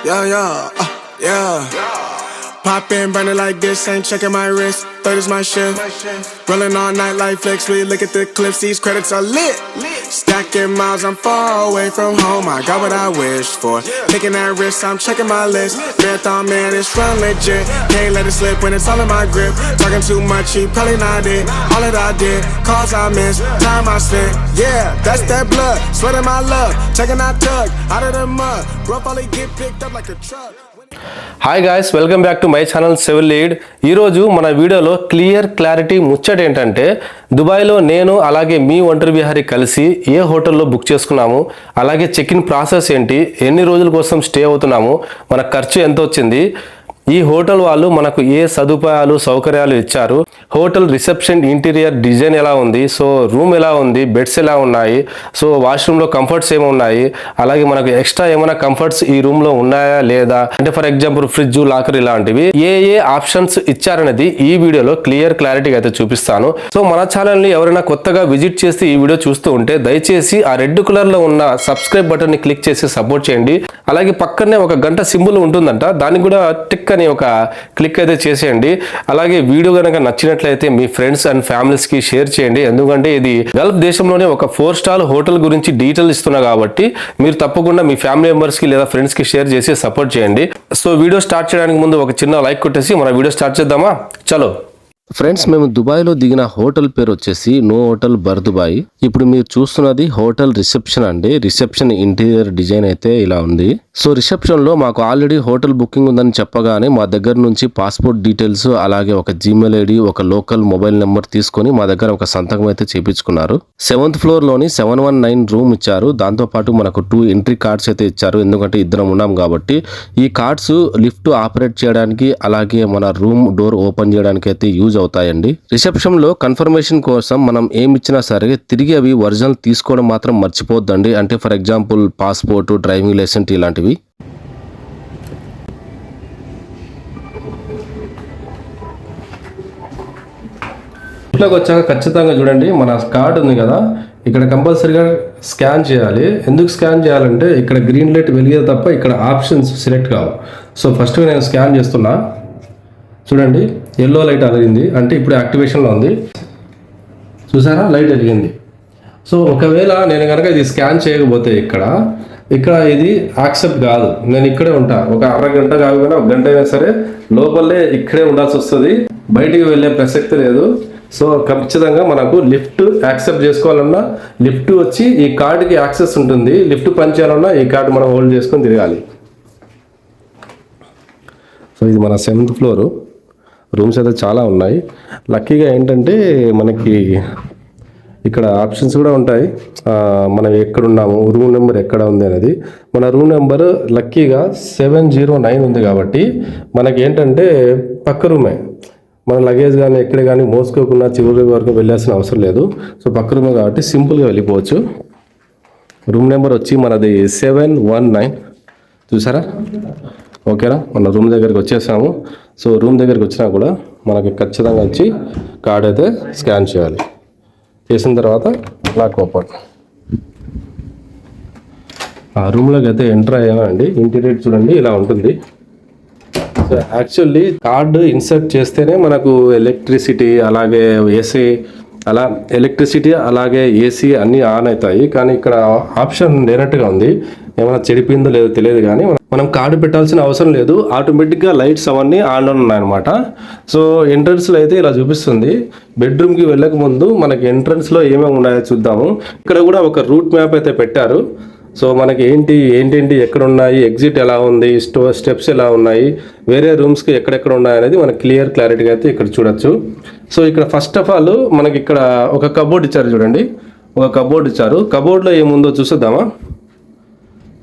Yeah. Pop in, burning like this, ain't checking my wrist. Third is my shift. Rolling all night like flex. We look at the clips, these credits are lit. Stacking miles, I'm far away from home. I got what I wished for. Taking that risk, I'm checking my list. Marathon man, it's run legit. Can't let it slip when it's all in my grip. Talking too much, he probably not it. All that I did, calls I missed, time I spent. Yeah, that's that blood, sweating my love. Taking that tug out of the mud. Rough only get picked up like a truck. Hi guys, welcome back to my channel civil lead. ఈరోజు మన వీడియోలో clarity ముచ్చట ఏంటంటే, దుబాయ్లో నేను అలాగే మీ ఒంటరి విహారీ కలిసి ఏ హోటల్లో బుక్ చేసుకున్నాము, అలాగే చెక్ ఇన్ ప్రాసెస్ ఏంటి, ఎన్ని రోజుల కోసం స్టే అవుతున్నాము, మన ఖర్చు ఎంత వచ్చింది, ఈ హోటల్ వాళ్ళు మనకు ఏ సదుపాయాలు సౌకర్యాలు ఇచ్చారు, హోటల్ రిసెప్షన్ ఇంటీరియర్ డిజైన్ ఎలా ఉంది, సో రూమ్ ఎలా ఉంది, బెడ్స్ ఎలా ఉన్నాయి, సో వాష్రూమ్లో కంఫర్ట్స్ ఏమి ఉన్నాయి, అలాగే మనకు ఎక్స్ట్రా ఏమైనా కంఫర్ట్స్ ఈ రూమ్లో ఉన్నాయా లేదా, అంటే ఫర్ ఎగ్జాంపుల్ ఫ్రిడ్జ్, లాకర్ ఇలాంటివి ఏ ఆప్షన్స్ ఇచ్చారనేది ఈ వీడియోలో క్లారిటీగా అయితే చూపిస్తాను. సో మన ఛానల్ని ఎవరైనా కొత్తగా విజిట్ చేసి ఈ వీడియో చూస్తూ ఉంటే దయచేసి ఆ రెడ్ కలర్లో ఉన్న సబ్స్క్రైబ్ బటన్ని క్లిక్ చేసి సపోర్ట్ చేయండి. అలాగే పక్కనే ఒక గంట సింబల్ ఉంటుందంట, దానికి కూడా టిక్ అని ఒక క్లిక్ అయితే చేసేయండి. అలాగే వీడియో కనుక నచ్చినట్లయితే మీ ఫ్రెండ్స్ అండ్ ఫ్యామిలీస్ కి షేర్ చేయండి. ఎందుకంటే ఇది గల్ఫ్ దేశంలోనే ఒక 4 స్టార్ హోటల్ గురించి డీటెయిల్ ఇస్తున్నా కాబట్టి మీరు తప్పకుండా మీ ఫ్యామిలీ మెంబర్స్ కి లేదా ఫ్రెండ్స్ కి షేర్ చేసి సపోర్ట్ చేయండి. సో వీడియో స్టార్ట్ చేయడానికి ముందు ఒక చిన్న లైక్ కొట్టేసి మన వీడియో స్టార్ట్ చేద్దామా? చలో ఫ్రెండ్స్, మేము దుబాయ్లో దిగిన హోటల్ పేరు వచ్చేసి నో హోటల్ బర్ దుబాయ్. ఇప్పుడు మీరు చూస్తున్నది హోటల్ రిసెప్షన్ అండి. రిసెప్షన్ ఇంటీరియర్ డిజైన్ అయితే ఇలా ఉంది. సో రిసెప్షన్ లో మాకు ఆల్రెడీ హోటల్ బుకింగ్ ఉందని చెప్పగానే మా దగ్గర నుంచి పాస్పోర్ట్ డీటెయిల్స్, అలాగే ఒక జీమెయిల్ ఐడి, ఒక లోకల్ మొబైల్ నెంబర్ తీసుకొని మా దగ్గర ఒక సంతకం అయితే చేపించుకున్నారు. 7th ఫ్లోర్ లోని 719 రూమ్ ఇచ్చారు. దాంతో పాటు మనకు 2 ఎంట్రీ కార్డ్స్ అయితే ఇచ్చారు. ఎందుకంటే ఇద్దరం ఉన్నాం కాబట్టి ఈ కార్డ్స్ లిఫ్ట్ ఆపరేట్ చేయడానికి, అలాగే మన రూమ్ డోర్ ఓపెన్ చేయడానికి అయితే యూజ్ అవుతాయండి. రిసెప్షన్ లో కన్ఫర్మేషన్ కోసం మనం ఏమి ఇచ్చినా సరే తిరిగి అవి ఒరిజినల్ తీసుకోవడం మాత్రం మర్చిపోద్దండి. అంటే for example passport, driving licence ఇలాంటివి. ఇంట్లోకి వచ్చాక ఖచ్చితంగా చూడండి, మన కార్డ్ ఉంది కదా, ఇక్కడ కంపల్సరీగా స్కాన్ చేయాలి. ఎందుకు స్కాన్ చేయాలంటే ఇక్కడ గ్రీన్ లైట్ వెలిగేది తప్ప ఇక్కడ ఆప్షన్స్ సెలెక్ట్ కావు. సో ఫస్ట్ నేను స్కాన్ చేస్తున్నా. చూడండి, ఎల్లో లైట్ వెలిగింది అంటే ఇప్పుడు యాక్టివేషన్లో ఉంది. చూసారా, లైట్ వెలిగింది. సో ఒకవేళ నేను కనుక ఇది స్కాన్ చేయకపోతే ఇక్కడ ఇది యాక్సెప్ట్ కాదు. నేను ఇక్కడే ఉంటా, ఒక అరగంట కాకపోయినా ఒక గంట అయినా సరే లోపలే ఇక్కడే ఉండాల్సి వస్తుంది. బయటికి వెళ్ళే ప్రసక్తి లేదు. సో ఖచ్చితంగా మనకు లిఫ్ట్ యాక్సెప్ట్ చేసుకోవాలన్నా లిఫ్ట్ వచ్చి ఈ కార్డుకి యాక్సెస్ ఉంటుంది. లిఫ్ట్ పని చేయాలన్నా ఈ కార్డు మనం హోల్డ్ చేసుకొని తిరగాలి. సో ఇది మన 7th ఫ్లోరు. రూమ్స్ అయితే చాలా ఉన్నాయి. లక్కీగా ఏంటంటే మనకి ఇక్కడ ఆప్షన్స్ కూడా ఉంటాయి. మనం ఎక్కడున్నాము, రూమ్ నెంబర్ ఎక్కడ ఉంది అనేది. మన రూమ్ నెంబర్ లక్కీగా 709 ఉంది కాబట్టి మనకి ఏంటంటే పక్క రూమే. మన లగేజ్ కానీ ఎక్కడ కానీ మోసుకోకుండా చివరి వరకు వెళ్ళాల్సిన అవసరం లేదు. సో పక్క రూమే కాబట్టి సింపుల్గా వెళ్ళిపోవచ్చు. రూమ్ నెంబర్ వచ్చి మనది 719. చూసారా? ఓకేనా, మన రూమ్ దగ్గరికి వచ్చేసాము. సో రూమ్ దగ్గరికి వచ్చినా కూడా మనకి ఖచ్చితంగా వచ్చి కార్డ్ అయితే స్కాన్ చేయాలి. చేసిన తర్వాత లాక్ ఓపెన్. ఆ రూమ్లోకి అయితే ఎంటర్ అయ్యామండి. ఇంటీరియర్ చూడండి ఇలా ఉంటుంది. సో యాక్చువల్లీ కార్డు ఇన్సర్ట్ చేస్తేనే మనకు ఎలక్ట్రిసిటీ, అలాగే ఏసీ, అలా ఎలక్ట్రిసిటీ అలాగే ఏసీ అన్నీ ఆన్ అవుతాయి. కానీ ఇక్కడ ఆప్షన్ లేనట్టుగా ఉంది. ఏమైనా చెడిపోయిందో లేదో తెలియదు, కానీ మనం కార్డు పెట్టాల్సిన అవసరం లేదు. ఆటోమేటిక్గా లైట్స్ అవన్నీ ఆన్ ఉన్నాయన్నమాట. సో ఎంట్రన్స్లో అయితే ఇలా చూపిస్తుంది. బెడ్రూమ్కి వెళ్ళక ముందు మనకి ఎంట్రన్స్లో ఏమేమి ఉన్నాయో చూద్దాము. ఇక్కడ కూడా ఒక రూట్ మ్యాప్ అయితే పెట్టారు. సో మనకి ఏంటి ఎక్కడ ఉన్నాయి, ఎగ్జిట్ ఎలా ఉంది, స్టెప్స్ ఎలా ఉన్నాయి, వేరే రూమ్స్కి ఎక్కడెక్కడ ఉన్నాయి అనేది మనకి క్లారిటీగా అయితే ఇక్కడ చూడొచ్చు. సో ఇక్కడ ఫస్ట్ ఆఫ్ ఆల్ మనకి ఇక్కడ ఒక కబోర్డ్ ఇచ్చారు. చూడండి, ఒక కబోర్డ్ ఇచ్చారు. కబోర్డ్లో ఏముందో చూసేద్దామా?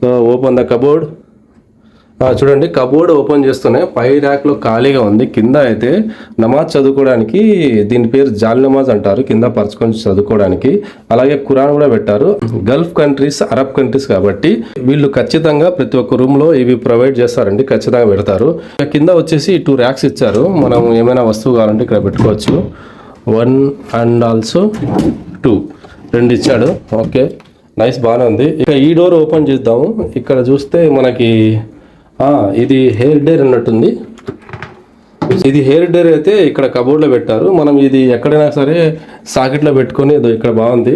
So open the cupboard. చూడండి, కబోర్డ్ ఓపెన్ చేస్తూనే పై ర్యాక్లో ఖాళీగా ఉంది. కింద అయితే నమాజ్ చదువుకోవడానికి, దీని పేరు జాల్ నమాజ్ అంటారు, కింద పరుచుకొని చదువుకోవడానికి. అలాగే ఖురాన్ కూడా పెట్టారు. గల్ఫ్ కంట్రీస్, అరబ్ కంట్రీస్ కాబట్టి వీళ్ళు ఖచ్చితంగా ప్రతి ఒక్క రూమ్లో ఇవి ప్రొవైడ్ చేస్తారండి, ఖచ్చితంగా పెడతారు. కింద వచ్చేసి 2 ర్యాక్స్ ఇచ్చారు. మనం ఏమైనా వస్తువు కావాలంటే ఇక్కడ పెట్టుకోవచ్చు. 1 అండ్ ఆల్సో 2 2 ఇచ్చాడు. ఓకే, నైస్, బాగానే ఉంది. ఇక ఈ డోర్ ఓపెన్ చేద్దాము. ఇక్కడ చూస్తే మనకి ఇది హెయిర్ డైర్ అన్నట్టుంది. ఇది హెయిర్ డైర్ అయితే ఇక్కడ కబోర్డ్లో పెట్టారు. మనం ఇది ఎక్కడైనా సరే సాకెట్లో పెట్టుకొని ఇక్కడ బాగుంది.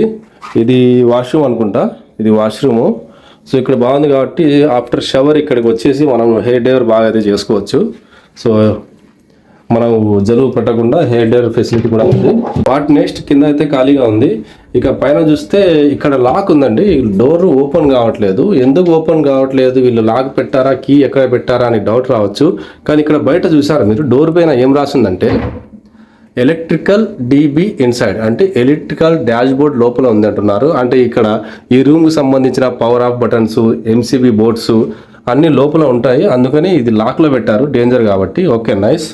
ఇది వాష్రూమ్ అనుకుంటా, ఇది వాష్రూము. సో ఇక్కడ బాగుంది కాబట్టి ఆఫ్టర్ షవర్ ఇక్కడికి వచ్చేసి మనం హెయిర్ డైర్ బాగా అయితే చేసుకోవచ్చు. సో మనం జలుబు పెట్టకుండా హెయిర్ డైర్ ఫెసిలిటీ కూడా ఉంది. వాటి నెక్స్ట్ కింద అయితే ఖాళీగా ఉంది. ఇక పైన చూస్తే ఇక్కడ లాక్ ఉందండి. డోర్ ఓపెన్ కావట్లేదు. ఎందుకు ఓపెన్ కావట్లేదు, వీళ్ళు లాక్ పెట్టారా, కీ ఎక్కడ పెట్టారా అని డౌట్ రావచ్చు. కానీ ఇక్కడ బయట చూసారా మీరు, డోర్ పైన ఏం రాసిందంటే ఎలక్ట్రికల్ డీబీ ఇన్సైడ్, అంటే ఎలక్ట్రికల్ డాష్ బోర్డ్ లోపల ఉంది అంటున్నారు. అంటే ఇక్కడ ఈ రూమ్కి సంబంధించిన power of buttons, MCB boards అన్ని లోపల ఉంటాయి. అందుకని ఇది లాక్లో పెట్టారు, డేంజర్ కాబట్టి. Okay, nice.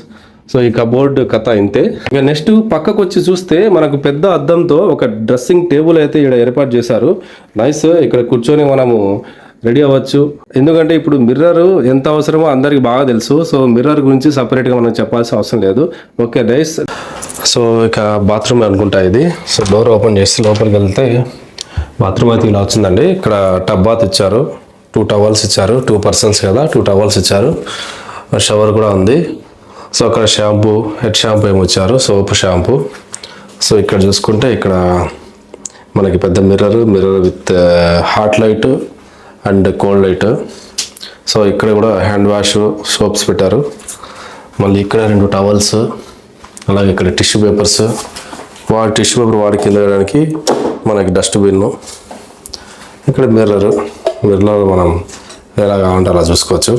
సో ఈ కబోర్డ్ కథ ఇంతే. ఇక నెక్స్ట్ పక్కకు వచ్చి చూస్తే మనకు పెద్ద అద్దంతో ఒక డ్రెస్సింగ్ టేబుల్ అయితే ఇక్కడ ఏర్పాటు చేశారు. నైస్. ఇక్కడ కూర్చొని మనము రెడీ అవ్వచ్చు. ఎందుకంటే ఇప్పుడు మిర్రర్ ఎంత అవసరమో అందరికి బాగా తెలుసు. సో మిర్రర్ గురించి సపరేట్గా మనం చెప్పాల్సిన అవసరం లేదు. Okay, nice. సో ఇక బాత్రూమ్ అనుకుంటా ఇది. సో డోర్ ఓపెన్ చేసి లోపలికి వెళ్తే బాత్రూమ్ అయితే ఇలా వచ్చిందండి. ఇక్కడ టబ్ బాత్ ఇచ్చారు, 2 టవల్స్ ఇచ్చారు. 2 పర్సన్స్ కదా, 2 టవల్స్ ఇచ్చారు. షవర్ కూడా ఉంది. సో అక్కడ షాంపూ, హెడ్ షాంపూ ఏమి వచ్చారు, సోప్, షాంపూ. సో ఇక్కడ చూసుకుంటే ఇక్కడ మనకి పెద్ద mirror with hot light and cold light. So ఇక్కడ కూడా హ్యాండ్ వాష్, సోప్స్ పెట్టారు. మళ్ళీ ఇక్కడ 2 టవల్స్, అలాగే ఇక్కడ టిష్యూ పేపర్స్. టిష్యూ పేపర్ వాడికి వెళ్ళడానికి మనకి డస్ట్బిన్. ఇక్కడ మిర్రర్లో మనం ఎలా కావాలంటే అలా చూసుకోవచ్చు.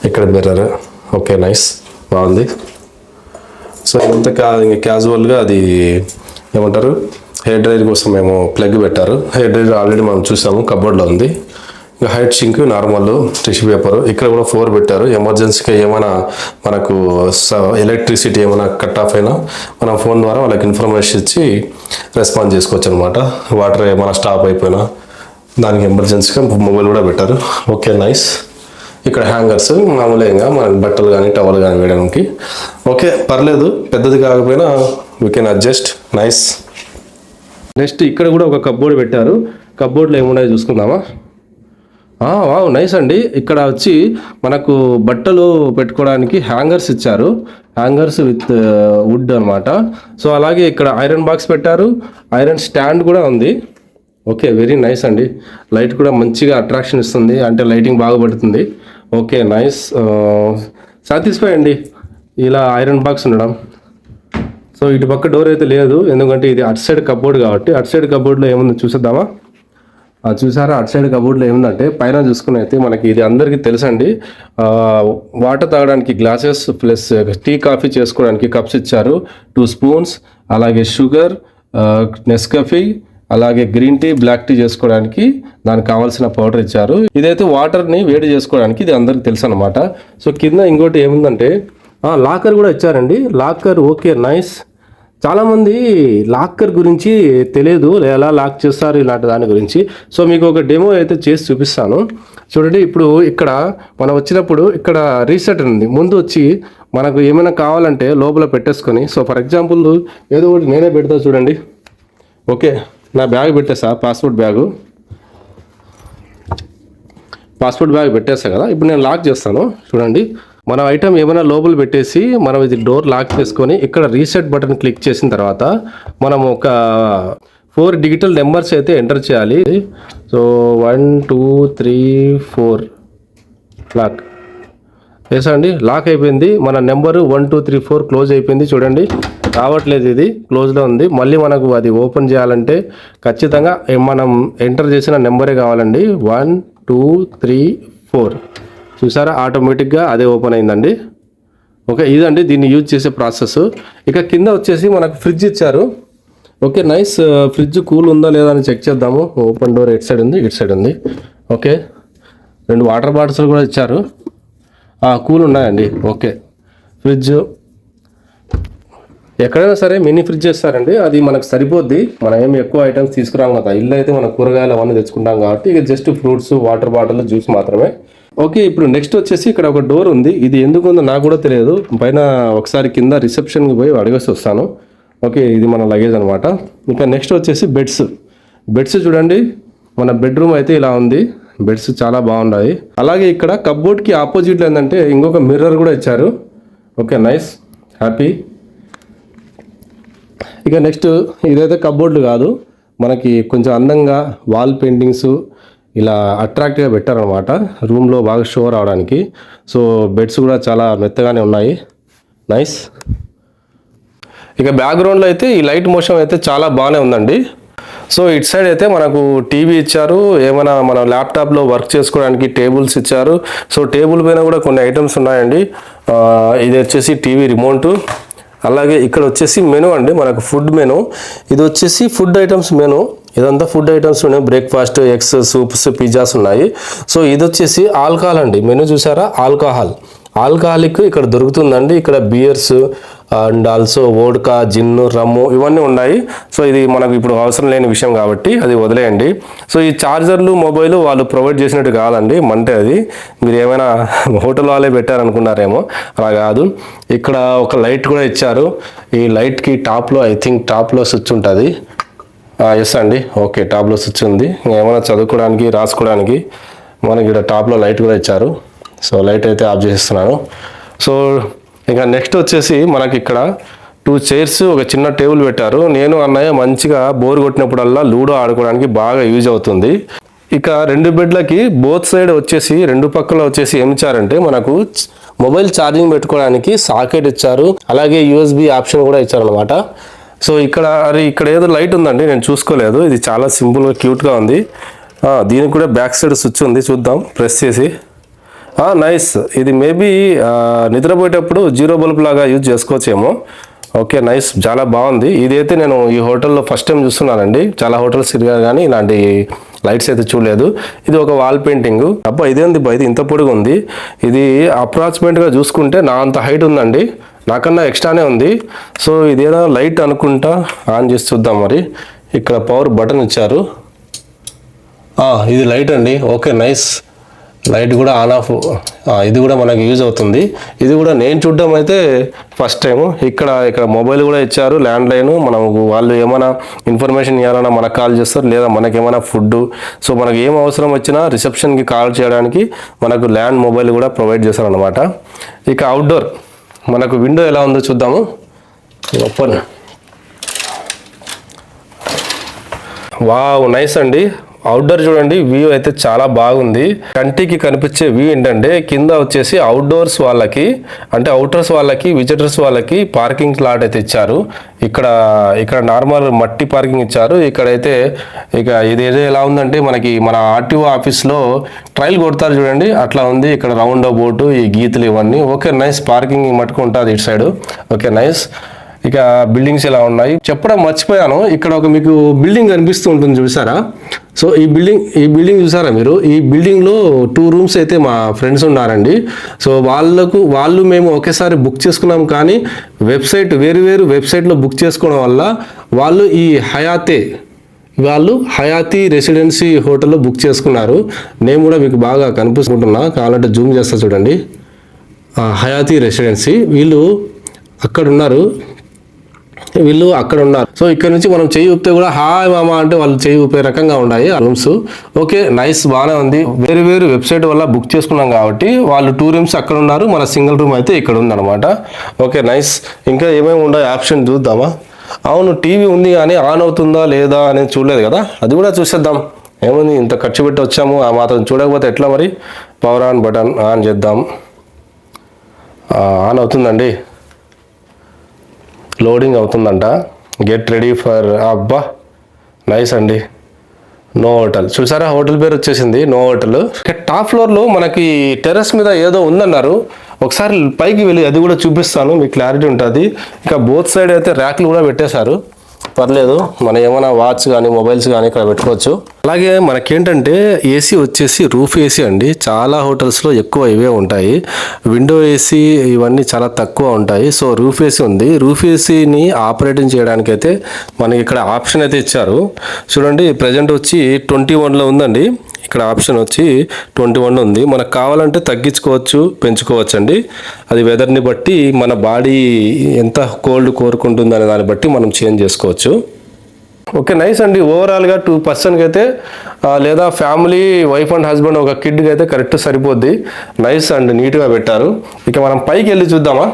ఇక్కడ మిర్రర్. ఓకే, నైస్, బాగుంది. సో ఇంత క్యాజువల్గా అది ఏమంటారు, హెయిర్ డ్రైయర్ కోసం మేము ప్లగ్ పెట్టారు. హెయిర్ డ్రైయర్ ఆల్రెడీ మనం చూసాము, కబోర్డ్లో ఉంది. ఇంకా height sink, normal tissue paper. ఇక్కడ కూడా 4 పెట్టారు. ఎమర్జెన్సీగా ఏమైనా మనకు ఎలక్ట్రిసిటీ ఏమైనా కట్ ఆఫ్ అయినా మనం ఫోన్ ద్వారా వాళ్ళకి ఇన్ఫర్మేషన్ ఇచ్చి రెస్పాన్స్ చేసుకోవచ్చు అనమాట. వాటర్ ఏమైనా స్టాప్ అయిపోయినా దానికి ఎమర్జెన్సీగా మొబైల్ కూడా పెట్టారు. Okay, nice. ఇక్కడ హ్యాంగర్స్, మామూలుగా మనకి బట్టలు కానీ టవల్ కానీ వేయడానికి. ఓకే, పర్లేదు, పెద్దది కాకపోయినా we can adjust. Nice. Next ఇక్కడ కూడా ఒక కప్బోర్డ్ పెట్టారు. కప్బోర్డ్లో ఏమున్నాయో చూసుకుందామా. వావ్, నైస్ అండి. ఇక్కడ వచ్చి మనకు బట్టలు పెట్టుకోవడానికి హ్యాంగర్స్ ఇచ్చారు. హ్యాంగర్స్ విత్ వుడ్ అనమాట. సో అలాగే ఇక్కడ ఐరన్ బాక్స్ పెట్టారు. ఐరన్ స్టాండ్ కూడా ఉంది. ఓకే, వెరీ నైస్ అండి. లైట్ కూడా మంచిగా అట్రాక్షన్ ఇస్తుంది, అంటే లైటింగ్ బాగా పడుతుంది. Okay, nice. సాటిస్ఫై అండి ఇలా ఐరన్ బాక్స్ ఉండడం. సో ఇటు పక్క డోర్ అయితే లేదు, ఎందుకంటే ఇది అటు సైడ్ కబోర్డ్ కాబట్టి. అటు సైడ్ కబోర్డ్లో ఏముందో చూసేద్దామా. చూసారా, అటు సైడ్ కబోర్డ్లో ఏముందంటే పైన చూసుకుని అయితే మనకి ఇది అందరికీ తెలుసండి, వాటర్ తాగడానికి గ్లాసెస్ ప్లస్ టీ కాఫీ చేసుకోవడానికి కప్స్ ఇచ్చారు. 2 స్పూన్స్, అలాగే షుగర్, నెస్కాఫీ, అలాగే గ్రీన్ టీ, బ్లాక్ టీ చేసుకోవడానికి దానికి కావాల్సిన పౌడర్ ఇచ్చారు. ఇదైతే వాటర్ని వేడి చేసుకోవడానికి, ఇది అందరికి తెలుసు అనమాట. సో కింద ఇంకోటి ఏముందంటే లాకర్ కూడా ఇచ్చారండి. లాకర్. Okay, nice. చాలామంది లాకర్ గురించి తెలియదు, ఎలా లాక్ చేస్తారు ఇలాంటి దాని గురించి. సో మీకు ఒక డెమో అయితే చేసి చూపిస్తాను చూడండి. ఇప్పుడు ఇక్కడ మనం వచ్చినప్పుడు ఇక్కడ రీసెట్ ఉంది. ముందు వచ్చి మనకు ఏమైనా కావాలంటే లోపల పెట్టేసుకొని, సో ఫర్ ఎగ్జాంపుల్ ఏదో ఒకటి నేనే పెడతా చూడండి. ఓకే, నా బ్యాగ్ పెట్టేసా, పాస్పోర్ట్ బ్యాగ్ పెట్టేసా కదా. ఇప్పుడు నేను లాక్ చేస్తాను చూడండి. మన ఐటమ్ ఏమైనా లోపల పెట్టేసి మనం ఇది డోర్ లాక్ చేసుకొని ఇక్కడ రీసెట్ బటన్ క్లిక్ చేసిన తర్వాత మనం ఒక 4 డిజిటల్ నెంబర్స్ అయితే ఎంటర్ చేయాలి. సో 1 2 3 4 లాక్ వేసండి. లాక్ అయిపోయింది. మన నెంబరు 1 2 3 4 క్లోజ్ అయిపోయింది. చూడండి, రావట్లేదు, ఇది క్లోజ్లో ఉంది. మళ్ళీ మనకు అది ఓపెన్ చేయాలంటే ఖచ్చితంగా మనం ఎంటర్ చేసిన నెంబరే కావాలండి. 1 2 3 4. చూసారా, ఆటోమేటిక్గా అదే ఓపెన్ అయిందండి. ఓకే, ఇదండి దీన్ని యూజ్ చేసే ప్రాసెస్. ఇక కింద వచ్చేసి మనకు ఫ్రిడ్జ్ ఇచ్చారు. Okay, nice. ఫ్రిడ్జ్ కూల్ ఉందా లేదా అని చెక్ చేద్దాము. ఓపెన్ డోర్ ఎటు సైడ్ ఉంది, ఇటు సైడ్ ఉంది. ఓకే, 2 వాటర్ బాటిల్స్ కూడా ఇచ్చారు. కూల్ ఉన్నాయండి. ఓకే, ఫ్రిడ్జ్ ఎక్కడైనా సరే మినీ ఫ్రిడ్జ్ ఇస్తారండి, అది మనకు సరిపోద్ది. మనం ఏమి ఎక్కువ ఐటమ్స్ తీసుకురాం కదా. ఇల్లు అయితే మనం కూరగాయలు అవన్నీ తెచ్చుకుంటాం కాబట్టి ఇక just fruits, water bottle, juice మాత్రమే. ఓకే, ఇప్పుడు నెక్స్ట్ వచ్చేసి ఇక్కడ ఒక డోర్ ఉంది. ఇది ఎందుకు ఉందో నాకు కూడా తెలియదు. పైన ఒకసారి కింద రిసెప్షన్కి పోయి అడిగేసి వస్తాను. ఓకే, ఇది మన లగేజ్ అనమాట. ఇంకా నెక్స్ట్ వచ్చేసి బెడ్స్ చూడండి. మన బెడ్రూమ్ అయితే ఇలా ఉంది. బెడ్స్ చాలా బాగున్నాయి. అలాగే ఇక్కడ కప్బోర్డ్కి ఆపోజిట్లో ఏంటంటే ఇంకొక మిర్రర్ కూడా ఇచ్చారు. Okay nice, happy. ఇక నెక్స్ట్ ఇదైతే కప్బోర్డ్లు కాదు, మనకి కొంచెం అందంగా వాల్ పెయింటింగ్స్ ఇలా అట్రాక్టివ్గా పెట్టారనమాట రూమ్లో బాగా షో రావడానికి. సో బెడ్స్ కూడా చాలా మెత్తగానే ఉన్నాయి, నైస్. ఇక బ్యాక్గ్రౌండ్లో అయితే ఈ లైట్ మోషన్ అయితే చాలా బాగానే ఉందండి. సో ఇటు సైడ్ అయితే మనకు టీవీ ఇచ్చారు, ఏమైనా మన ల్యాప్టాప్లో వర్క్ చేసుకోవడానికి టేబుల్స్ ఇచ్చారు. సో టేబుల్ పైన కూడా కొన్ని ఐటమ్స్ ఉన్నాయండి. ఇది వచ్చేసి టీవీ రిమోట్. అలాగే ఇక్కడ వచ్చేసి మెనూ అండి, మనకు ఫుడ్ మెనూ. ఇది వచ్చేసి ఫుడ్ ఐటమ్స్ మెనూ, ఇదంతా ఫుడ్ ఐటమ్స్ ఉన్నాయి. బ్రేక్ఫాస్ట్, ఎగ్స్, సూప్స్, పిజ్జాస్ ఉన్నాయి. సో ఇది వచ్చేసి ఆల్కహాల్ అండి, మెనూ చూసారా, ఆల్కహాలిక్ ఇక్కడ దొరుకుతుందండి. ఇక్కడ beers and also vodka, gin, rum ఇవన్నీ ఉన్నాయి. సో ఇది మనకు ఇప్పుడు అవసరం లేని విషయం కాబట్టి అది వదిలేయండి. సో ఈ ఛార్జర్లు, మొబైల్ వాళ్ళు ప్రొవైడ్ చేసినట్టు కాదండి, మంటే అది మీరు ఏమైనా హోటల్ వాళ్ళే పెట్టారనుకున్నారేమో, అలా కాదు. ఇక్కడ ఒక లైట్ కూడా ఇచ్చారు. ఈ లైట్కి టాప్లో ఐ థింక్ టాప్లో స్విచ్ ఉంటుంది. ఎస్ అండి, ఓకే టాప్లో స్విచ్ ఉంది. ఏమైనా చదువుకోవడానికి, రాసుకోవడానికి మనకి ఇక్కడ టాప్లో లైట్ కూడా ఇచ్చారు. సో లైట్ అయితే ఆఫ్ చేస్తున్నాను. సో ఇక నెక్స్ట్ వచ్చేసి మనకి ఇక్కడ 2 చైర్స్, ఒక చిన్న టేబుల్ పెట్టారు. నేను అన్నయ్య మంచిగా బోర్ కొట్టినప్పుడల్లా లూడో ఆడుకోవడానికి బాగా యూజ్ అవుతుంది. ఇక 2 బెడ్లకి బోత్ సైడ్ వచ్చేసి 2 పక్కల వచ్చేసి ఏమి ఇచ్చారంటే మనకు మొబైల్ ఛార్జింగ్ పెట్టుకోవడానికి సాకెట్ ఇచ్చారు. అలాగే యూఎస్బి ఆప్షన్ కూడా ఇచ్చారనమాట. సో ఇక్కడ ఏదో లైట్ ఉందండి, నేను చూసుకోలేదు. ఇది చాలా సింపుల్గా క్యూట్గా ఉంది. దీనికి కూడా బ్యాక్ సైడ్ స్విచ్ ఉంది, చూద్దాం ప్రెస్ చేసి. నైస్, ఇది మేబీ నిద్రపోయేటప్పుడు జీరో బల్బ్ లాగా యూజ్ చేసుకోవచ్చేమో. ఓకే నైస్, చాలా బాగుంది. ఇదైతే నేను ఈ హోటల్లో ఫస్ట్ టైం చూస్తున్నానండి. చాలా హోటల్స్ తిరిగా కానీ ఇలాంటి లైట్స్ అయితే చూడలేదు. ఇది ఒక వాల్ పెయింటింగ్. అబ్బా ఇదేంది బా, ఇది ఇంత పొడుగు ఉంది. ఇది అప్రాక్సిమేట్గా చూసుకుంటే నా అంత హైట్ ఉందండి, నాకన్నా ఎక్స్ట్రానే ఉంది. సో ఇదేదో లైట్ అనుకుంటా, ఆన్ చేసి చూద్దాం. మరి ఇక్కడ పవర్ బటన్ ఇచ్చారు. ఇది లైట్ అండి. ఓకే నైస్, లైట్ కూడా ఆన్ ఆఫ్, ఇది కూడా మనకి యూజ్ అవుతుంది. ఇది కూడా నేను చూడడం అయితే ఫస్ట్ టైము. ఇక్కడ మొబైల్ కూడా ఇచ్చారు, ల్యాండ్ లైన్. మనం వాళ్ళు ఏమైనా ఇన్ఫర్మేషన్ ఇవ్వాలన్నా మనకు కాల్ చేస్తారు, లేదా మనకి ఏమైనా ఫుడ్, సో మనకి ఏం అవసరం వచ్చినా రిసెప్షన్కి కాల్ చేయడానికి మనకు ల్యాండ్ మొబైల్ కూడా ప్రొవైడ్ చేస్తారు అనమాట. ఇక అవుట్డోర్ మనకు విండో ఎలా ఉందో చూద్దాము. ఓపెన్, వావ్ నైస్ అండి. అవుట్డోర్ చూడండి, వ్యూ అయితే చాలా బాగుంది. కంటికి కనిపించే వ్యూ ఏంటంటే కింద వచ్చేసి అవుట్డోర్స్ వాళ్ళకి, అంటే అవుటర్స్ వాళ్ళకి, విజిటర్స్ వాళ్ళకి పార్కింగ్ స్లాట్ అయితే ఇచ్చారు. ఇక్కడ నార్మల్ మట్టి పార్కింగ్ ఇచ్చారు. ఇక్కడైతే ఇది ఎలా ఉందంటే మనకి మన ఆర్టీఓ ఆఫీస్లో ట్రైల్ కొడతారు చూడండి, అట్లా ఉంది. ఇక్కడ రౌండ్ బోటు, ఈ గీతలు ఇవన్నీ. ఓకే నైస్, పార్కింగ్ మట్టుకు ఉంటుంది ఇటు సైడ్. Okay nice. ఇక బిల్డింగ్స్ ఎలా ఉన్నాయి చెప్పడం మర్చిపోయాను. ఇక్కడ ఒక మీకు బిల్డింగ్ కనిపిస్తూ ఉంటుంది చూసారా. సో ఈ బిల్డింగ్ చూసారా మీరు. ఈ బిల్డింగ్లో 2 రూమ్స్ అయితే మా ఫ్రెండ్స్ ఉన్నారండి. సో వాళ్ళు మేము ఒకేసారి బుక్ చేసుకున్నాం, కానీ వేరు వెబ్సైట్లో బుక్ చేసుకోవడం వల్ల వాళ్ళు హయాతి రెసిడెన్సీ హోటల్లో బుక్ చేసుకున్నారు. నేను కూడా మీకు బాగా కనిపిస్తుంటున్నా, కావాలంటే జూమ్ చేస్తా చూడండి. హయాతి రెసిడెన్సీ, వీళ్ళు అక్కడ ఉన్నారు. సో ఇక్కడ నుంచి మనం చెయ్యి ఊపితే కూడా హాయ్ మామా అంటే వాళ్ళు చెయ్యి ఊపే రకంగా ఉన్నాయి ఆ రూమ్స్. ఓకే నైస్, బాగానే ఉంది. వేరు వెబ్సైట్ వల్ల బుక్ చేసుకున్నాం కాబట్టి వాళ్ళు 2 రూమ్స్ అక్కడ ఉన్నారు, మన సింగిల్ రూమ్ అయితే ఇక్కడ ఉందన్నమాట. Okay nice. ఇంకా ఏమేమి ఉన్నాయి ఆప్షన్ చూద్దామా. అవును, టీవీ ఉంది కానీ ఆన్ అవుతుందా లేదా అనేది చూడలేదు కదా, అది కూడా చూసేద్దాం. ఏముంది, ఇంత ఖర్చు పెట్టి వచ్చాము, ఆ మాత్రం చూడకపోతే ఎట్లా మరి. పవర్ ఆన్ బటన్ ఆన్ చేద్దాం. ఆన్ అవుతుందండి, లోడింగ్ అవుతుందంట. గెట్ రెడీ ఫర్, అబ్బా నైస్ అండి. నో హోటల్ చూసారా, హోటల్ పేరు వచ్చేసింది నో హోటల్. టాప్ ఫ్లోర్లో మనకి టెర్రస్ మీద ఏదో ఉందన్నారు, ఒకసారి పైకి వెళ్ళి అది కూడా చూపిస్తాను, మీకు క్లారిటీ ఉంటుంది. ఇంకా బోత్ సైడ్ అయితే ర్యాక్లు కూడా పెట్టేశారు, పర్లేదు. మనం ఏమైనా వాచ్ కానీ మొబైల్స్ కానీ ఇక్కడ పెట్టుకోవచ్చు. అలాగే మనకేంటంటే ఏసీ వచ్చేసి రూఫ్ ఏసీ అండి. చాలా హోటల్స్లో ఎక్కువ ఇవే ఉంటాయి, విండో ఏసీ ఇవన్నీ చాలా తక్కువ ఉంటాయి. సో రూఫ్ ఏసీ ఉంది. రూఫ్ ఏసీని ఆపరేటింగ్ చేయడానికి అయితే మనకి ఇక్కడ ఆప్షన్ అయితే ఇచ్చారు చూడండి. ప్రజెంట్ వచ్చి 21లో ఉందండి. ఇక్కడ ఆప్షన్ వచ్చి 21 ఉంది. మనకు కావాలంటే తగ్గించుకోవచ్చు, పెంచుకోవచ్చు అండి. అది వెదర్ని బట్టి, మన బాడీ ఎంత కోల్డ్ కోరుకుంటుంది అనే దాన్ని బట్టి మనం చేంజ్ చేసుకోవచ్చు. ఓకే నైస్ అండి. ఓవరాల్గా 2 పర్సన్కి అయితే లేదా ఫ్యామిలీ వైఫ్ అండ్ హస్బెండ్ ఒక కిడ్కి అయితే కరెక్ట్ సరిపోద్ది. నైస్ అండి, నీట్గా పెట్టారు. ఇక మనం పైకి వెళ్ళి చూద్దామా.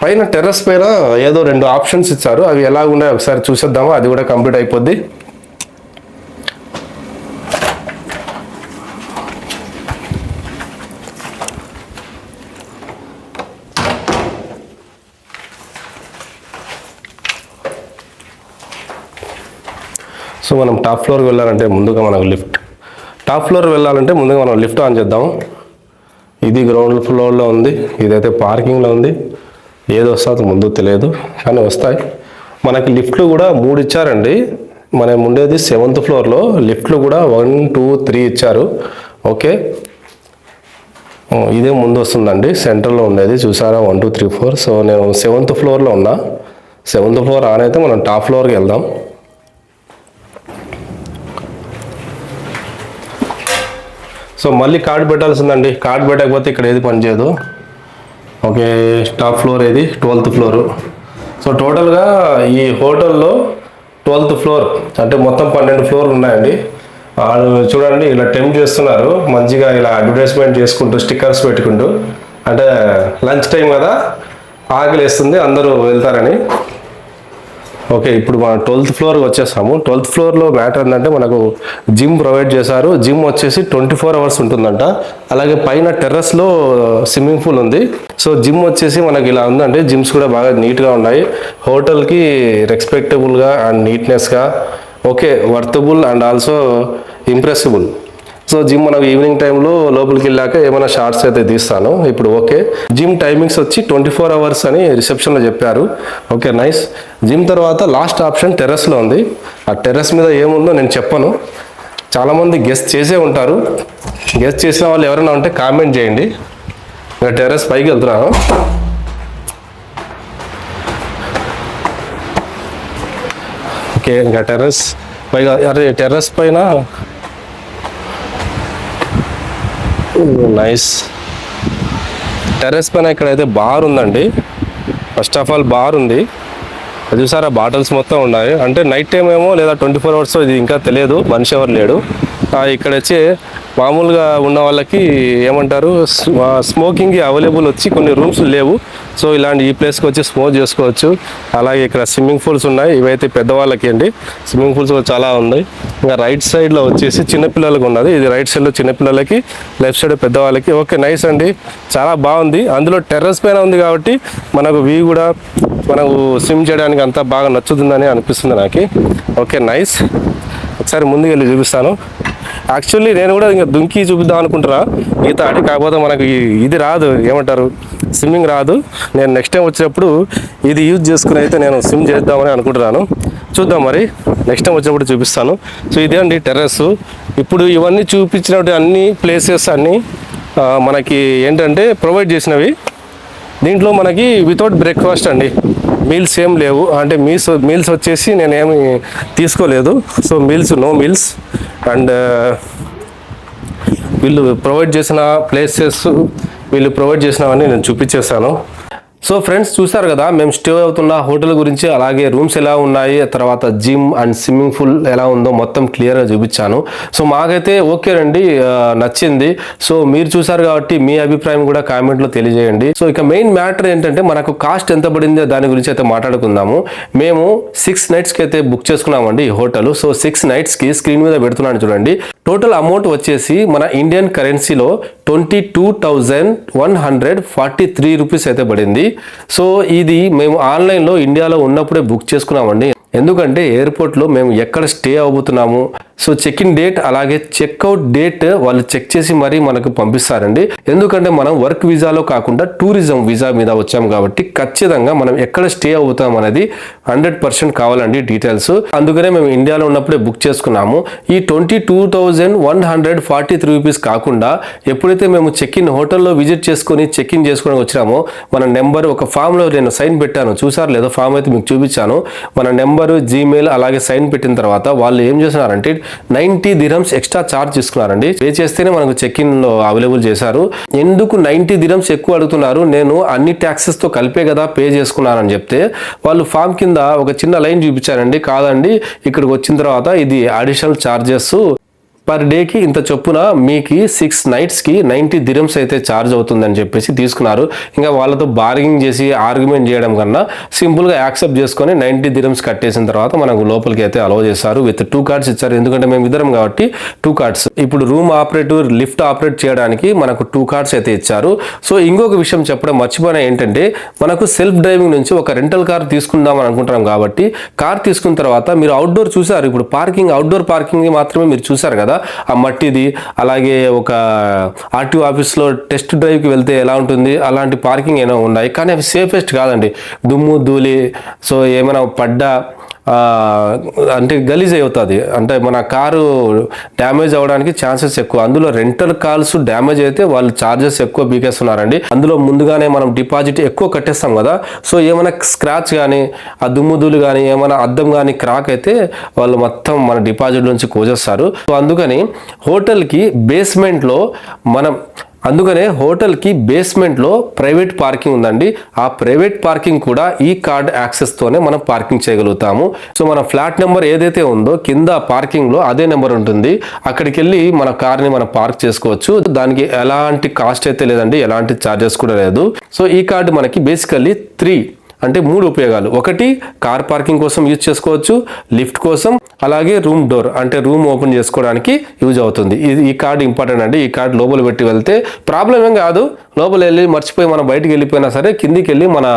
పైన టెర్రస్ పైన ఏదో 2 ఆప్షన్స్ ఇచ్చారు, అవి ఎలా ఉన్నాయో ఒకసారి చూసేద్దామా. అది కూడా కంప్లీట్ అయిపోద్ది. సో మనం టాప్ ఫ్లోర్కి వెళ్ళాలంటే ముందుగా మనకు టాప్ ఫ్లోర్ వెళ్ళాలంటే ముందుగా మనం లిఫ్ట్ ఆన్ చేద్దాం. ఇది గ్రౌండ్ ఫ్లోర్లో ఉంది, ఇదైతే పార్కింగ్లో ఉంది. ఏది వస్తుందో ముందు తెలియదు కానీ వస్తాయి. మనకి లిఫ్ట్లు కూడా 3 ఇచ్చారండి. మనం ఉండేది 7th ఫ్లోర్లో. లిఫ్ట్లు కూడా 1, 2, 3 ఇచ్చారు. ఓకే, ఇదే ముందు వస్తుందండి, సెంటర్లో ఉండేది చూసారా 1, 2, 3, 4. సో నేను 7th ఫ్లోర్లో ఉన్నా. 7th ఫ్లోర్ ఆన్ అయితే మనం టాప్ ఫ్లోర్కి వెళ్దాం. సో మళ్ళీ కార్డ్ పెట్టాల్సిందండి, కార్డ్ పెట్టకపోతే ఇక్కడ ఏది పనిచేయదు. ఓకే, టాప్ ఫ్లోర్ ఏది 12th ఫ్లోర్. సో టోటల్గా ఈ హోటల్లో 12th ఫ్లోర్ అంటే మొత్తం 12 ఫ్లోర్లు ఉన్నాయండి. చూడండి ఇలా టెంప్ట్ చేస్తున్నారు, మంచిగా ఇలా అడ్వర్టైజ్మెంట్ చేసుకుంటూ స్టిక్కర్స్ పెట్టుకుంటూ. అంటే లంచ్ టైం కదా, ఆకలి వేస్తుంది, అందరూ వెళ్తారని. ఓకే, ఇప్పుడు మనం 12th ఫ్లోర్కి వచ్చేసాము. 12th ఫ్లోర్లో మ్యాటర్ ఏంటంటే మనకు జిమ్ ప్రొవైడ్ చేశారు. జిమ్ వచ్చేసి 24 అవర్స్ ఉంటుందంట. అలాగే పైన టెర్రస్లో స్విమ్మింగ్ పూల్ ఉంది. సో జిమ్ వచ్చేసి మనకి ఇలా ఉందండి. జిమ్స్ కూడా బాగా నీట్గా ఉన్నాయి. హోటల్కి రెస్పెక్టబుల్గా అండ్ నీట్నెస్గా, okay, worthable and also impressible. So gym మనకు ఈవినింగ్ టైంలో లోపలికి వెళ్ళాక ఏమైనా షార్ట్స్ అయితే తీస్తాను ఇప్పుడు. ఓకే, జిమ్ టైమింగ్స్ వచ్చి 24 అవర్స్ అని రిసెప్షన్లో చెప్పారు. Okay nice. జిమ్ తర్వాత లాస్ట్ ఆప్షన్ టెర్రస్లో ఉంది. ఆ టెర్రస్ మీద ఏముందో నేను చెప్పను, చాలామంది గెస్ట్ చేసే ఉంటారు. గెస్ట్ చేసిన వాళ్ళు ఎవరైనా ఉంటే కామెంట్ చేయండి. ఇంకా టెర్రస్ పైకి వెళ్తున్నాను. ఓకే, ఇంకా టెర్రస్ పైగా, అరే టెర్రస్ పైన నైస్. టెర్రస్ పైన ఇక్కడైతే బార్ ఉందండి. ఫస్ట్ ఆఫ్ ఆల్ బార్ ఉంది, చూసారా బాటిల్స్ మొత్తం ఉన్నాయి. అంటే నైట్ టైం ఏమో లేదా 24 అవర్స్ ఇది ఇంకా తెలియదు, మనిషి ఎవరు లేడు. ఇక్కడ వచ్చి మామూలుగా ఉన్న వాళ్ళకి ఏమంటారు, స్మోకింగ్కి అవైలబుల్ వచ్చి కొన్ని రూమ్స్ లేవు. సో ఇలాంటి ఈ ప్లేస్కి వచ్చి స్మోక్ చేసుకోవచ్చు. అలాగే ఇక్కడ స్విమ్మింగ్ పూల్స్ ఉన్నాయి, ఇవైతే పెద్దవాళ్ళకి అండి. స్విమ్మింగ్ పూల్స్ కూడా చాలా ఉన్నాయి. ఇంకా రైట్ సైడ్లో వచ్చేసి చిన్నపిల్లలకు ఉన్నది, ఇది రైట్ సైడ్లో చిన్నపిల్లలకి, లెఫ్ట్ సైడ్ పెద్దవాళ్ళకి. ఓకే నైస్ అండి, చాలా బాగుంది. అందులో టెర్రస్ పైన ఉంది కాబట్టి మనకు వ్యూ కూడా మనకు స్విమ్ చేయడానికి అంతా బాగా నచ్చుతుందని అనిపిస్తుంది నాకు. Okay nice. ఒకసారి ముందుకు వెళ్ళి చూపిస్తాను. యాక్చువల్లీ నేను కూడా ఇంకా దుంకి చూపిద్దాం అనుకుంటున్నా ఈత ఆడి, కాకపోతే మనకు ఇది రాదు, ఏమంటారు స్విమ్మింగ్ రాదు. నేను నెక్స్ట్ టైం వచ్చినప్పుడు ఇది యూజ్ చేసుకుని అయితే నేను స్విమ్ చేద్దామని అనుకుంటున్నాను. చూద్దాం మరి, నెక్స్ట్ టైం వచ్చినప్పుడు చూపిస్తాను. సో ఇదే అండి టెర్రస్. ఇప్పుడు ఇవన్నీ చూపించినట్టు అన్ని ప్లేసెస్ అన్నీ మనకి ఏంటంటే ప్రొవైడ్ చేసినవి. దీంట్లో మనకి వితౌట్ బ్రేక్ఫాస్ట్ అండి, మీల్స్ ఏం లేవు. అంటే మీల్స్ వచ్చేసి నేనేమి తీసుకోలేదు. So no meals. అండ్ వీళ్ళు ప్రొవైడ్ చేసిన ప్లేసెస్, వీళ్ళు ప్రొవైడ్ చేసినవన్నీ నేను చూపించేశాను. సో ఫ్రెండ్స్ చూసారు కదా మేము స్టే అవుతున్న హోటల్ గురించి, అలాగే రూమ్స్ ఎలా ఉన్నాయి, తర్వాత జిమ్ అండ్ స్విమ్మింగ్ పూల్ ఎలా ఉందో మొత్తం క్లియర్గా చూపించాను. సో మాకైతే ఓకే అండి, నచ్చింది. సో మీరు చూసారు కాబట్టి మీ అభిప్రాయం కూడా కామెంట్లో తెలియజేయండి. సో ఇక మెయిన్ మ్యాటర్ ఏంటంటే మనకు కాస్ట్ ఎంత పడిందో దాని గురించి అయితే మాట్లాడుకుందాము. మేము 6 నైట్స్కి అయితే బుక్ చేసుకున్నామండి ఈ హోటల్. సో 6 నైట్స్కి స్క్రీన్ మీద పెడుతున్నాను చూడండి. టోటల్ అమౌంట్ వచ్చేసి మన ఇండియన్ కరెన్సీలో 22,143 రూపీస్ అయితే పడింది. సో ఇది మేము ఆన్లైన్లో ఇండియాలో ఉన్నప్పుడే బుక్ చేసుకున్నామండి. ఎందుకంటే ఎయిర్పోర్ట్లో మేము ఎక్కడ స్టే అవబోతున్నాము, సో చెక్ ఇన్ డేట్ అలాగే చెక్అవుట్ డేట్ వాళ్ళు చెక్ చేసి మరీ మనకు పంపిస్తారండి. ఎందుకంటే మనం వర్క్ వీసాలో కాకుండా టూరిజం వీసా మీద వచ్చాము కాబట్టి ఖచ్చితంగా మనం ఎక్కడ స్టే అవుతాం అనేది 100% కావాలండి డీటెయిల్స్. అందుకనే మేము ఇండియాలో ఉన్నప్పుడే బుక్ చేసుకున్నాము. ఈ 22,143 రూపీస్ కాకుండా ఎప్పుడైతే మేము చెక్ ఇన్ హోటల్లో విజిట్ చేసుకొని చెక్ ఇన్ చేసుకోవడానికి వచ్చినామో మన నెంబర్ ఒక ఫామ్లో నేను సైన్ పెట్టాను, చూసారు లేదో ఫామ్ అయితే మీకు చూపించాను. మన నెంబరు జీమెయిల్ అలాగే సైన్ పెట్టిన తర్వాత వాళ్ళు ఏం చేస్తున్నారంటే 90 dirhams ఎక్స్ట్రా ఛార్జ్ తీసుకున్నారండి. పే చేస్తేనే మనకు చెక్ ఇన్ లో అవైలబుల్ చేశారు. ఎందుకు 90 dirhams ఎక్కువ అడుగుతున్నారు, నేను అన్ని ట్యాక్సెస్ తో కలిపే కదా పే చేసుకున్నానని చెప్తే వాళ్ళు ఫామ్ కింద ఒక చిన్న లైన్ చూపించారండి. కాదండి, ఇక్కడికి వచ్చిన తర్వాత ఇది అడిషనల్ ఛార్జెస్ పర్ డేకి ఇంత చొప్పున మీకు 6 nights-కి 90 dirhams అయితే ఛార్జ్ అవుతుందని చెప్పేసి తీసుకున్నారు. ఇంకా వాళ్ళతో బార్గింగ్ చేసి ఆర్గ్యుమెంట్ చేయడం కన్నా సింపుల్గా యాక్సెప్ట్ చేసుకొని 90 dirhams కట్టేసిన తర్వాత మనకు లోపలికి అయితే అలౌ చేస్తారు. విత్ 2 cards ఇచ్చారు, ఎందుకంటే మేము ఇద్దరం కాబట్టి 2 cards. ఇప్పుడు రూమ్ ఆపరేట్, లిఫ్ట్ ఆపరేట్ చేయడానికి మనకు 2 cards అయితే ఇచ్చారు. సో ఇంకొక విషయం చెప్పడం మర్చిపోయినా ఏంటంటే, మనకు సెల్ఫ్ డ్రైవింగ్ నుంచి ఒక రెంటల్ కార్ తీసుకుందాం అని అనుకుంటున్నాం కాబట్టి కార్ తీసుకున్న తర్వాత మీరు అవుట్డోర్ చూసారు, ఇప్పుడు పార్కింగ్ అవుట్డోర్ పార్కింగ్ మాత్రమే మీరు చూసారు కదా, ఆ మట్టిది. అలాగే ఒక ఆర్టీఓ ఆఫీస్లో టెస్ట్ డ్రైవ్కి వెళ్తే ఎలా ఉంటుంది అలాంటి పార్కింగ్ ఏమైనా ఉన్నాయి, కానీ అవి సేఫెస్ట్ కాదండి. దుమ్ము ధూళి, సో ఏమైనా పడ్డా అంటే గలీజ్ అవుతుంది, అంటే మన కారు డ్యామేజ్ అవ్వడానికి ఛాన్సెస్ ఎక్కువ. అందులో రెంటల్ కార్స్ డ్యామేజ్ అయితే వాళ్ళు ఛార్జెస్ ఎక్కువ బీకేస్తున్నారండి. అందులో ముందుగానే మనం డిపాజిట్ ఎక్కువ కట్టేస్తాం కదా, సో ఏమైనా స్క్రాచ్ కానీ ఆ దుమ్ముదులు కానీ ఏమైనా అద్దం కానీ క్రాక్ అయితే వాళ్ళు మొత్తం మన డిపాజిట్ నుంచి కోసేస్తారు. సో అందుకని హోటల్కి బేస్మెంట్లో ప్రైవేట్ పార్కింగ్ ఉందండి. ఆ ప్రైవేట్ పార్కింగ్ కూడా ఈ కార్డ్ యాక్సెస్తోనే మనం పార్కింగ్ చేయగలుగుతాము. సో మన ఫ్లాట్ నెంబర్ ఏదైతే ఉందో కింద పార్కింగ్లో అదే నెంబర్ ఉంటుంది, అక్కడికి వెళ్ళి మన కార్ని మనం పార్క్ చేసుకోవచ్చు. దానికి ఎలాంటి కాస్ట్ అయితే లేదండి, ఎలాంటి ఛార్జెస్ కూడా లేదు. సో ఈ కార్డు మనకి బేసికల్లీ 3 ఉపయోగాలు. ఒకటి, కార్ పార్కింగ్ కోసం యూజ్ చేసుకోవచ్చు, లిఫ్ట్ కోసం, అలాగే రూమ్ డోర్ అంటే రూమ్ ఓపెన్ చేసుకోవడానికి యూజ్ అవుతుంది. ఈ కార్డు ఇంపార్టెంట్ అండి. ఈ కార్డు లోపల పెట్టి వెళ్తే ప్రాబ్లం ఏం కాదు. లోపల వెళ్ళి మర్చిపోయి మనం బయటికి వెళ్ళిపోయినా సరే కిందికి వెళ్ళి మన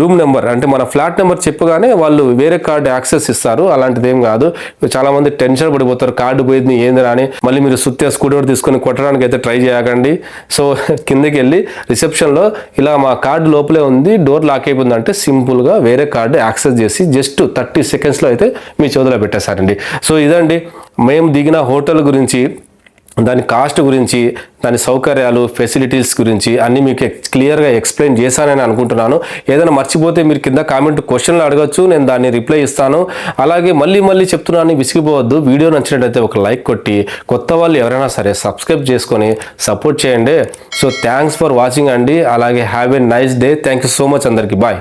రూమ్ నెంబర్ అంటే మన ఫ్లాట్ నెంబర్ చెప్పగానే వాళ్ళు వేరే కార్డు యాక్సెస్ ఇస్తారు. అలాంటిది ఏం కాదు. చాలా మంది టెన్షన్ పడిపోతారు, కార్డు పోయింది ఏంది అని. మళ్ళీ మీరు సుత్తే స్కూటర్ తీసుకొని కొట్టడానికి అయితే ట్రై చేయకండి. సో కిందికి వెళ్ళి రిసెప్షన్లో ఇలా మా కార్డు లోపలే ఉంది, డోర్ లాక్ అయిపోయింది అంటే సింపుల్గా వేరే కార్డు యాక్సెస్ చేసి జస్ట్ 30 seconds అయితే మీ చేతిలో పెట్టేశారండి. సో ఇదండి మేము దిగిన హోటల్ గురించి, దాని కాస్ట్ గురించి, దాని సౌకర్యాలు, ఫెసిలిటీస్ గురించి అన్నీ మీకు క్లియర్గా ఎక్స్ప్లెయిన్ చేశానని అనుకుంటున్నాను. ఏదైనా మర్చిపోతే మీరు కింద కామెంట్ క్వశ్చన్లు అడగచ్చు, నేను దాన్ని రిప్లై ఇస్తాను. అలాగే మళ్ళీ చెప్తున్నాను, విసిగిపోవద్దు. వీడియో నచ్చినట్టయితే ఒక లైక్ కొట్టి, కొత్త వాళ్ళు ఎవరైనా సరే సబ్స్క్రైబ్ చేసుకొని సపోర్ట్ చేయండి. సో థ్యాంక్స్ ఫర్ వాచింగ్ అండి. అలాగే have a nice day. Thank you so much అందరికీ. బాయ్.